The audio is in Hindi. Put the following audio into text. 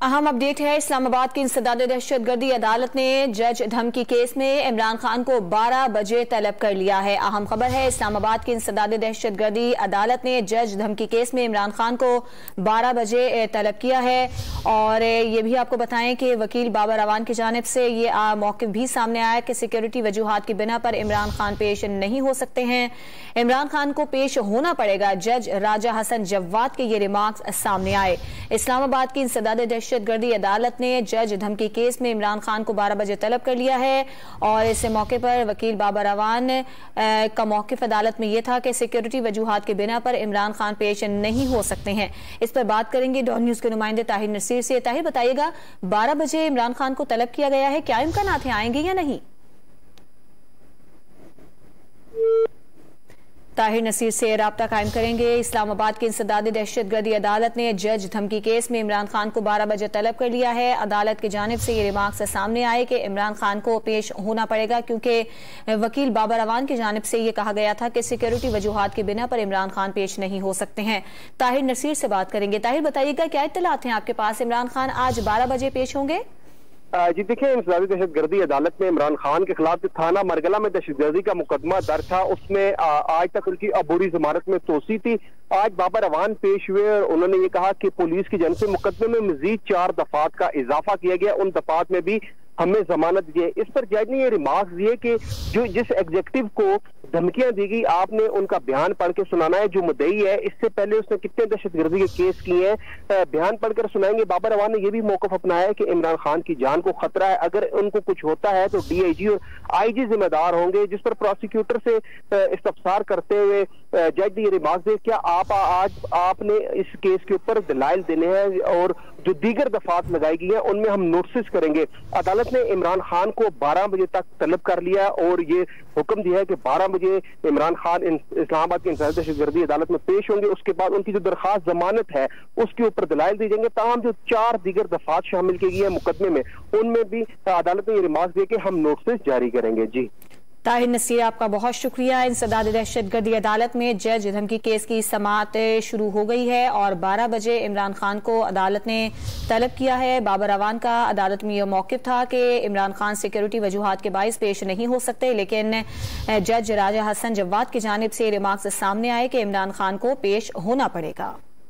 अहम अपडेट है। इस्लामाबाद की इंसदाद दहशतगर्दी अदालत ने जज धमकी केस में इमरान खान को 12 बजे तलब कर लिया है। अहम खबर है, इस्लामाबाद की इंसदाद दहशतगर्दी अदालत ने जज धमकी केस में इमरान खान को 12 बजे तलब किया है। और ये भी आपको बताएं कि वकील बाबर अवान की जानिब से ये मौक़िफ़ भी सामने आया कि सिक्योरिटी वजूहात की बिना पर इमरान खान पेश नहीं हो सकते हैं। इमरान खान को पेश होना पड़ेगा। जज राजा हसन जव्वाद के ये रिमार्क्स सामने आए। इस्लामाबाद की इंसदाद दहशतगर्दी अदालत ने जज धमकी केस में इमरान खान को 12 बजे तलब कर लिया है। और इस मौके पर वकील बाबर अवान का मौक़िफ़ अदालत में यह था कि सिक्योरिटी वजूहात के बिना पर इमरान खान पेश नहीं हो सकते हैं। इस पर बात करेंगे डॉन न्यूज़ के नुमाइंदे ताहिर नसीर से। ताहिर, बताइएगा 12 बजे इमरान खान को तलब किया गया है, क्या इम्कानात हैं, आएंगे या नहीं? ताहिर नसीर से राब्ता कायम करेंगे। इस्लामाबाद की इंसदाद दहशतगर्दी अदालत ने जज धमकी केस में इमरान खान को 12 बजे तलब कर लिया है। अदालत की जानिब से ये रिमार्क्स सामने आए कि इमरान खान को पेश होना पड़ेगा, क्योंकि वकील बाबर अवान की जानिब से ये कहा गया था कि सिक्योरिटी वजूहात के बिना पर इमरान खान पेश नहीं हो सकते हैं। ताहिर नसीर से बात करेंगे। ताहिर, बताइएगा क्या इत्तलात हैं आपके पास, इमरान खान आज 12 बजे पेश होंगे? जी देखिए, इंसदादी दहशतगर्दी अदालत में इमरान खान के खिलाफ जो थाना मरगला में दहशतगर्दी का मुकदमा दर्ज था, उसमें आज तक उनकी अबूरी जमानत में तोसी थी। आज बाबर अवान पेश हुए और उन्होंने ये कहा कि पुलिस की जानिब से मुकदमे में मजीद 4 दफात का इजाफा किया गया, उन दफात में भी हमें जमानत दी। इस पर जज ने ये रिमार्क्स दिए कि जो जिस एग्जेक्टिव को धमकियां दी गई, आपने उनका बयान पढ़ के सुनाना है। जो मुद्दई है, इससे पहले उसने कितने दहशतगर्दी के केस किए हैं, बयान पढ़कर सुनाएंगे। बाबर अवान ने यह भी मौकफ अपनाया है कि इमरान खान की जान को खतरा है, अगर उनको कुछ होता है तो DIG और IG जिम्मेदार होंगे। जिस पर प्रोसिक्यूटर से इस्तफसार करते हुए जज ने ये रिमार्क्स दिए, क्या आपने इस केस के ऊपर दलाइल देने हैं और जो दीगर दफात लगाई गई है उनमें हम नोटिस करेंगे। अदालत ने इमरान खान को 12 बजे तक तलब कर लिया और ये हुक्म दिया है कि 12 बजे इमरान खान इस्लामाबाद की इंसदाद दहशतगर्दी अदालत में पेश होंगे। उसके बाद उनकी जो दरखास्त जमानत है उसके ऊपर दलाइल दी जाएंगे। तमाम जो 4 दीगर दफात शामिल की गई है मुकदमे में, उनमें भी अदालत ने ये रिमार्क्स दिए कि हम नोटिस जारी करेंगे। जी ताहिर नसीर, आपका बहुत शुक्रिया। इंसदाद दहशतगर्दी अदालत में जज धमकी केस की समाअत शुरू हो गई है और 12 बजे इमरान खान को अदालत ने तलब किया है। बाबर अवान का अदालत में यह मौक़िफ़ था कि इमरान खान सिक्योरिटी वजूहात के बाइस पेश नहीं हो सकते, लेकिन जज राजा हसन जव्वाद की जानिब से रिमार्क्स सामने आए कि इमरान खान को पेश होना पड़ेगा।